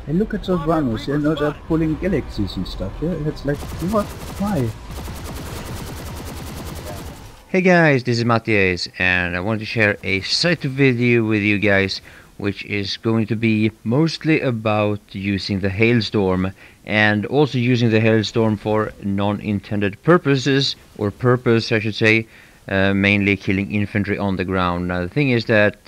And look at those runners, you know, they're pulling galaxies and stuff, yeah? It's like, what? Why? Hey guys, this is MattiAce, and I want to share a Scythe video with you guys, which is going to be mostly about using the Hailstorm, and also using the Hailstorm for non-intended purposes, or purpose I should say, mainly killing infantry on the ground. Now the thing is that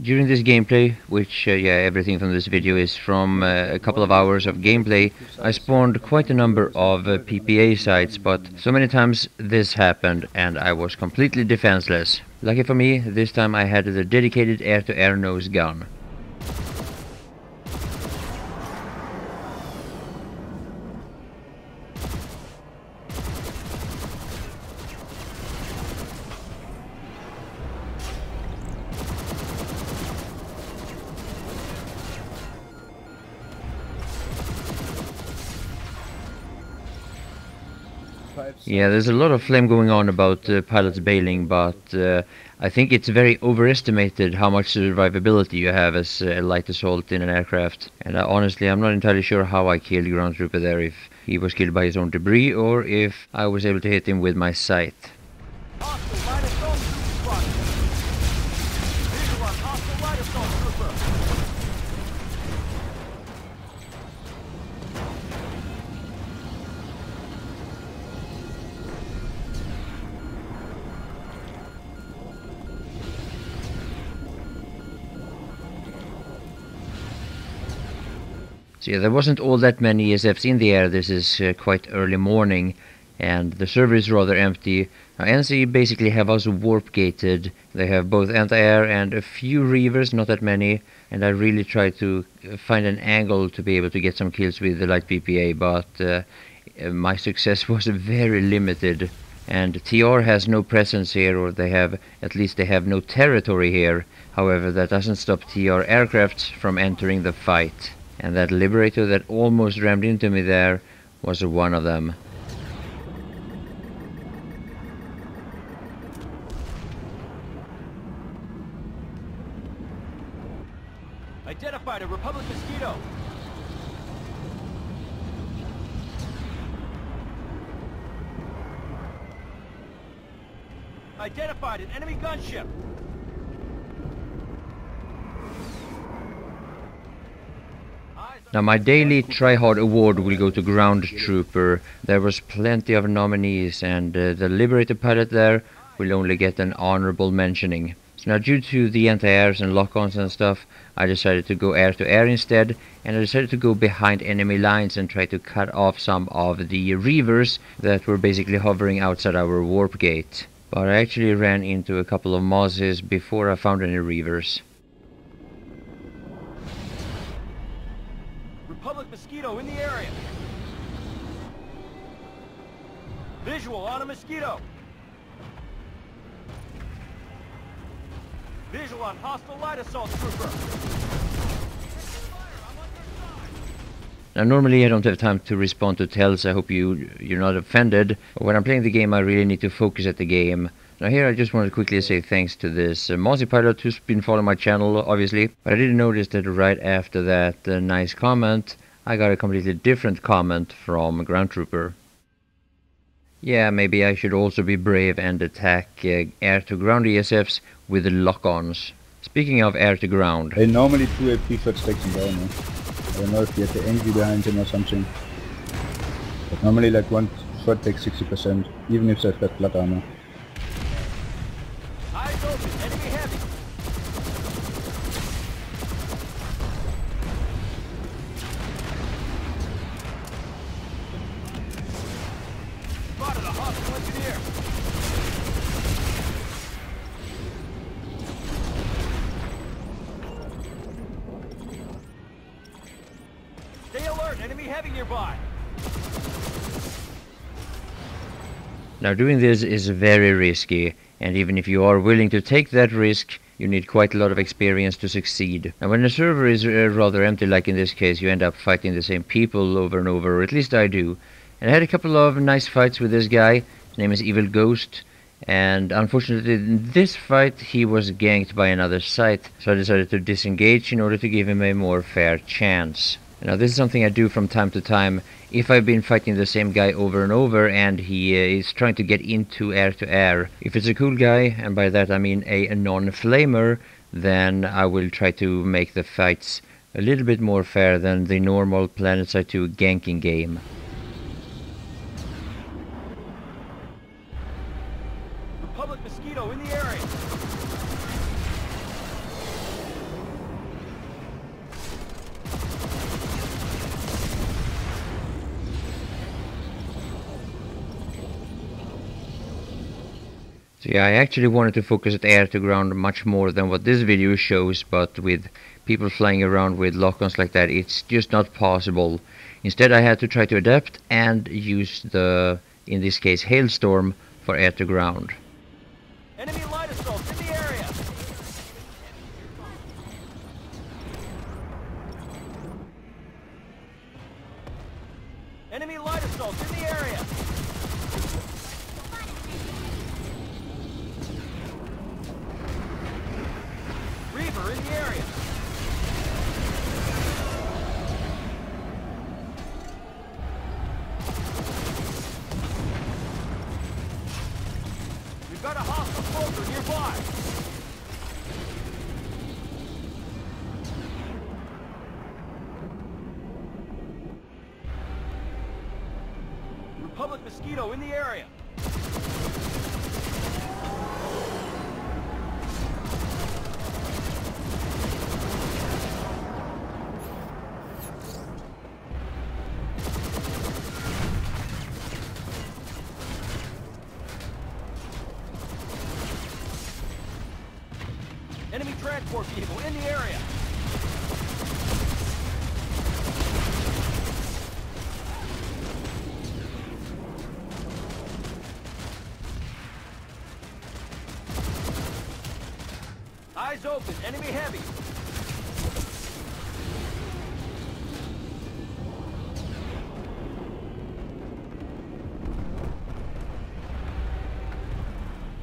during this gameplay, which yeah, everything from this video is from a couple of hours of gameplay, I spawned quite a number of PPA sites, but so many times this happened and I was completely defenseless. Lucky for me, this time I had the dedicated air-to-air nose gun. Yeah, there's a lot of flame going on about pilots bailing, but I think it's very overestimated how much survivability you have as a light assault in an aircraft. And honestly, I'm not entirely sure how I killed Ground Trooper there, if he was killed by his own debris or if I was able to hit him with my Scythe. So yeah, there wasn't all that many ESFs in the air. This is quite early morning and the server is rather empty. Now NC basically have us warp gated. They have both anti-air and a few reavers, not that many, and I really tried to find an angle to be able to get some kills with the light PPA, but my success was very limited. And TR has no presence here, or at least they have no territory here. However, that doesn't stop TR aircraft from entering the fight. And that Liberator that almost rammed into me there was one of them. Identified a Republic Mosquito. Identified an enemy gunship. Now my daily tryhard award will go to Ground Trooper. There was plenty of nominees and the Liberator pilot there will only get an honorable mentioning. So now due to the anti-airs and lock-ons and stuff, I decided to go air-to-air instead, and I decided to go behind enemy lines and try to cut off some of the reavers that were basically hovering outside our warp gate. But I actually ran into a couple of Mozzies before I found any reavers. Republic Mosquito in the area. Visual on a Mosquito. Visual on hostile light assault trooper. Now normally I don't have time to respond to tells, I hope you're not offended. When I'm playing the game I really need to focus at the game. Now here I just want to quickly say thanks to this Mozzie pilot who's been following my channel obviously. But I didn't notice that right after that nice comment I got a completely different comment from Ground Trooper. Yeah, maybe I should also be brave and attack air-to-ground ESFs with the lock-ons. Speaking of air-to-ground... They normally do a pre-shot takes him down, eh? I don't know if he had the envy behind him or something. But normally like one shot takes 60%, even if they've got blood armor. Eyes open, enemy heavy. Spotted a hostile engineer. Stay alert, enemy heavy nearby. Now doing this is very risky, and even if you are willing to take that risk, you need quite a lot of experience to succeed. And when the server is rather empty, like in this case, you end up fighting the same people over and over, or at least I do. And I had a couple of nice fights with this guy. His name is Evil Ghost, and unfortunately in this fight he was ganked by another Scythe, so I decided to disengage in order to give him a more fair chance. Now this is something I do from time to time. If I've been fighting the same guy over and over and he is trying to get into air to air, if it's a cool guy, and by that I mean a non-flamer, then I will try to make the fights a little bit more fair than the normal Planetside 2 ganking game. Republic mosquito in the area. So yeah, I actually wanted to focus at air to ground much more than what this video shows, but with people flying around with lock-ons like that, it's just not possible. Instead I had to try to adapt and use the, in this case, Hailstorm for air to ground. Enemy light assaults in the area. Enemy light assaults in the area. Reaver in the area. We've got a hostile soldier nearby. Republic mosquito in the area. Enemy transport vehicle in the area. Eyes open, enemy heavy.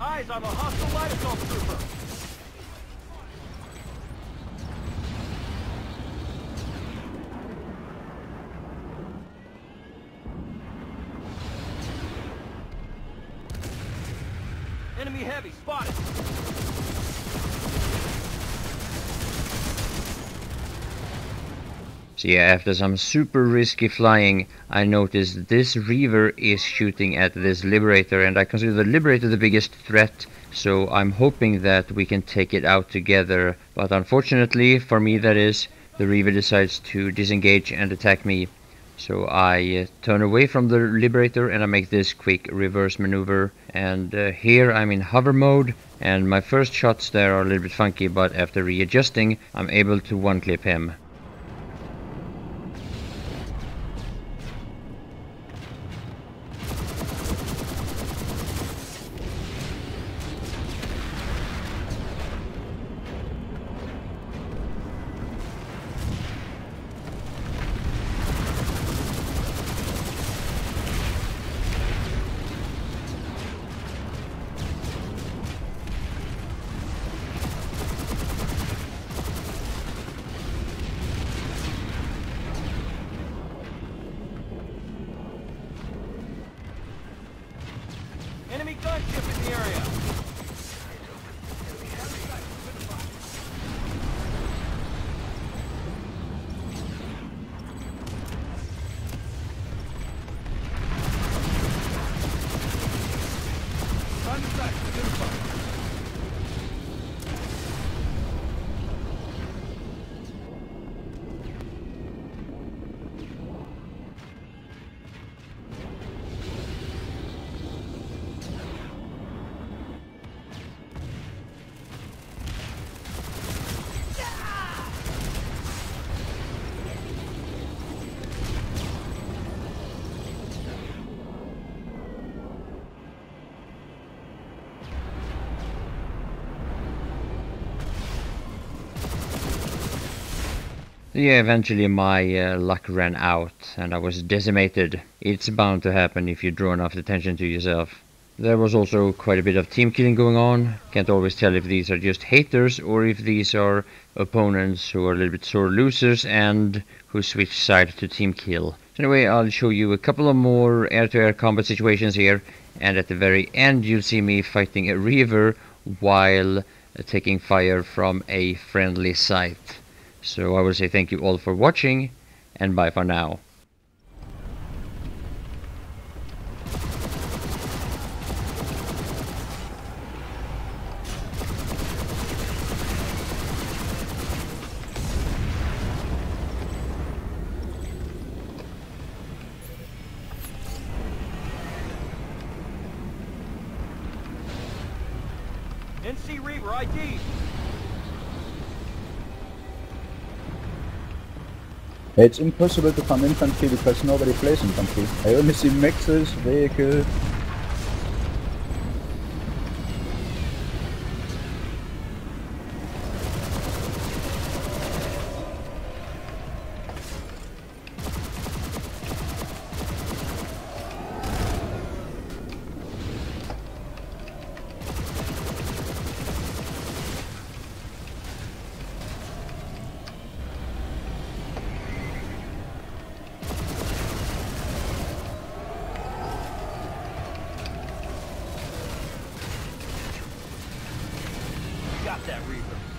Eyes on a hostile light assault trooper. Enemy heavy spotted. So yeah, after some super risky flying, I noticed this Reaver is shooting at this Liberator, and I consider the Liberator the biggest threat, so I'm hoping that we can take it out together. But unfortunately, for me that is, the Reaver decides to disengage and attack me. So I turn away from the Liberator and I make this quick reverse maneuver. And here I'm in hover mode, and my first shots there are a little bit funky, but after readjusting, I'm able to one-clip him. Enemy gunship in the area. Contact identified. Yeah, eventually my luck ran out and I was decimated. It's bound to happen if you draw enough attention to yourself. There was also quite a bit of team killing going on. Can't always tell if these are just haters or if these are opponents who are a little bit sore losers and who switch side to team kill. So anyway, I'll show you a couple of more air-to-air combat situations here, and at the very end you'll see me fighting a Reaver while taking fire from a friendly Scythe. So I will say thank you all for watching, and bye for now. NC Reaver ID. It's impossible to find infantry because nobody plays infantry. I only see mixes, vehicle. Got that Reaver.